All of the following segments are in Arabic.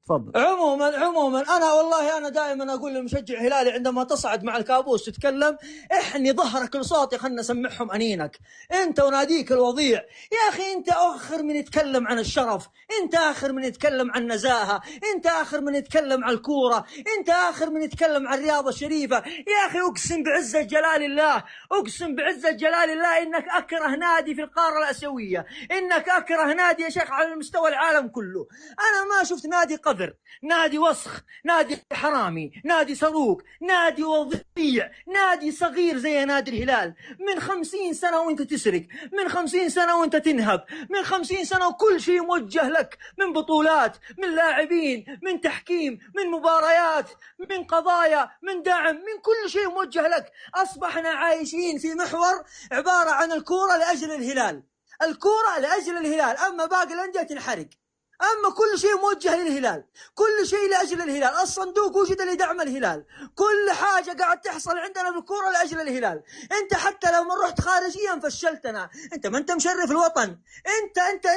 تفضل. عموما انا دائما اقول للمشجع هلالي عندما تصعد مع الكابوس تتكلم احني ظهرك لصوتي، خلنا نسمعهم انينك انت وناديك الوضيع. يا اخي انت اخر من يتكلم عن الشرف، انت اخر من يتكلم عن النزاهه، انت اخر من يتكلم عن الكوره، انت اخر من يتكلم عن الرياضه الشريفه. يا اخي اقسم بعزه جلال الله، اقسم بعزه جلال الله انك اكره نادي في القاره الاسيويه، انك اكره نادي يا شيخ على مستوى العالم كله. انا ما شفت نادي قذر، نادي وسخ، نادي حرامي، نادي سروق، نادي وضيع، نادي صغير زي نادي الهلال. من 50 سنة وانت تسرق، من 50 سنة وانت تنهب، من 50 سنة وكل شيء موجه لك، من بطولات، من لاعبين، من تحكيم، من مباريات، من قضايا، من دعم، من كل شيء موجه لك. أصبحنا عايشين في محور عبارة عن الكورة لأجل الهلال، الكورة لأجل الهلال، أما باقي الأندية تنحرق. أما كل شيء موجه للهلال، كل شيء لأجل الهلال، الصندوق وجد لدعم الهلال، كل حاجة قاعد تحصل عندنا بالكورة لأجل الهلال. أنت حتى لما رحت خارجيا فشلتنا، أنت ما أنت مشرف الوطن،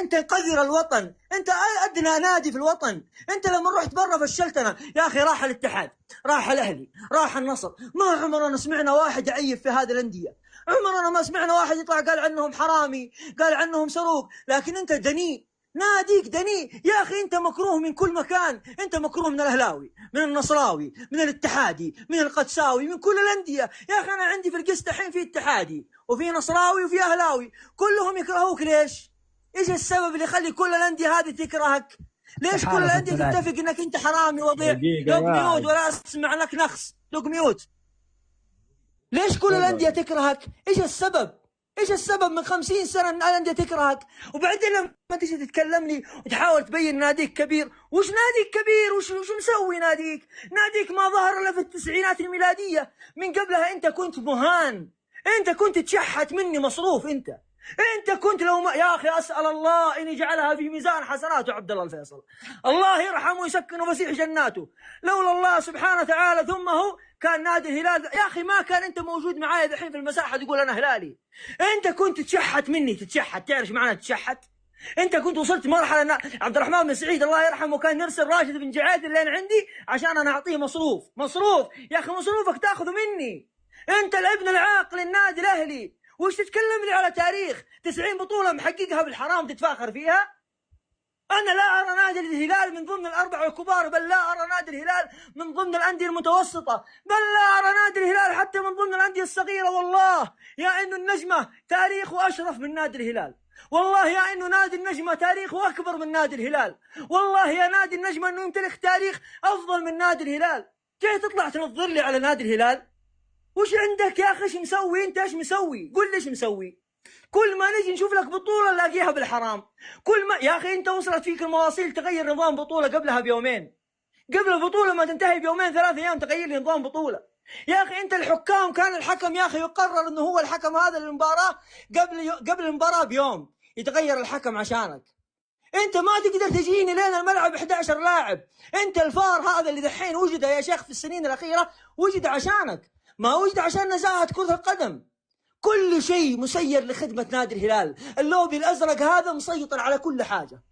أنت قذر الوطن، أنت أدنى نادي في الوطن. أنت لما رحت برا فشلتنا. يا أخي راح الاتحاد، راح الأهلي، راح النصر، ما عمرنا سمعنا واحد يعيب في هذه الأندية، عمرنا ما سمعنا واحد يطلع قال عنهم حرامي، قال عنهم سروق. لكن أنت دني، ناديك دني. يا أخي أنت مكروه من كل مكان، أنت مكروه من الأهلاوي، من النصراوي، من الاتحادي، من القدساوي، من كل الأندية. يا أخي أنا عندي في القسط الحين في اتحادي وفي نصراوي وفي أهلاوي، كلهم يكرهوك. ليش؟ إيش السبب اللي يخلي كل الأندية هذه تكرهك؟ ليش كل الأندية تتفق أنك أنت حرامي وضيع؟ لوك ميوت ولا أسمع لك نخس، لوك ميوت. ليش كل الأندية تكرهك؟ إيش السبب؟ ايش السبب من 50 سنه ان الانديه تكرهك؟ وبعدين لما تيجي تتكلم لي وتحاول تبين ناديك كبير، وش ناديك كبير؟ وش مسوي ناديك؟ ناديك ما ظهر الا في التسعينات الميلاديه، من قبلها انت كنت مهان، انت كنت تشحت مني مصروف، انت كنت لو ما يا اخي اسال الله ان يجعلها في ميزان حسناته عبد الله الفيصل، الله يرحمه ويسكنه فسيح جناته. لولا الله سبحانه وتعالى ثم هو كان نادي الهلال. يا اخي ما كان انت موجود معايا الحين في المساحه تقول انا هلالي. انت كنت تشحت مني، تتشحت، تعرف معنى تتشحت؟ انت كنت وصلت مرحله عبد الرحمن بن سعيد الله يرحمه كان يرسل راشد بن جعيد اللين عندي عشان انا اعطيه مصروف. يا اخي مصروفك تاخذه مني، انت الابن العاقل النادي الاهلي. وش تتكلم لي على تاريخ 90 بطوله محققها بالحرام تتفاخر فيها؟ أنا لا أرى نادي الهلال من ضمن الأربعة الكبار، بل لا أرى نادي الهلال من ضمن الأندية المتوسطة، بل لا أرى نادي الهلال حتى من ضمن الأندية الصغيرة. والله يا إنه النجمة تاريخه أشرف من نادي الهلال، والله يا إنه نادي النجمة تاريخه أكبر من نادي الهلال، والله يا نادي النجمة إنه يمتلك تاريخ أفضل من نادي الهلال. جاي تطلع تنظر لي على نادي الهلال؟ وش عندك يا أخي؟ إيش مسوي أنت؟ إيش مسوي؟ قل لي إيش مسوي؟ كل ما نجي نشوف لك بطولة نلاقيها بالحرام. كل ما يا أخي أنت وصلت فيك المواصيل تغير نظام بطولة قبلها بيومين، قبل البطولة ما تنتهي بيومين 3 أيام تغير لي نظام بطولة. يا أخي أنت الحكام كان الحكم يا أخي يقرر إنه هو الحكم هذا للمباراة قبل المباراة بيوم يتغير الحكم عشانك. أنت ما تقدر تجيني لين الملعب 11 لاعب. أنت الفار هذا اللي دحين وجد يا شيخ في السنين الأخيرة وجد عشانك، ما وجد عشان نزاهة كرة القدم. كل شيء مسير لخدمة نادي الهلال. اللوبي الأزرق هذا مسيطر على كل حاجة،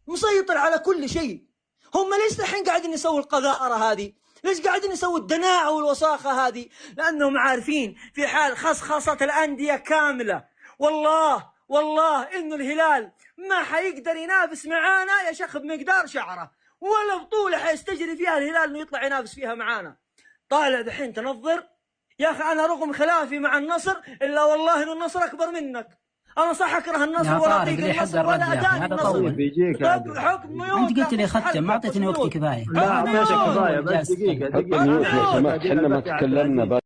مسيطر على كل شيء. هم ليش الحين قاعدين يسووا القذارة هذه؟ ليش قاعدين يسووا الدناعة والوساخة هذه؟ لأنهم عارفين في حال خصخصة الأندية كاملة والله إنه الهلال ما حيقدر ينافس معانا يا شيخ بمقدار شعره، ولا بطولة حيستجري فيها الهلال إنه يطلع ينافس فيها معانا. طالع دحين تنظر يا أخي. أنا رغم خلافي مع النصر إلا والله إن النصر أكبر منك. أنا صح أكره النصر ولا أطيق النصر ولا أداني النصر. طب حكم ميوت. أنت قلت لي ختم، ما أعطيتني وقت كفاية. لا أعطيتك كفاية، بس دقيقة. حكم ميوت لو سمحت، احنا ما تكلمنا.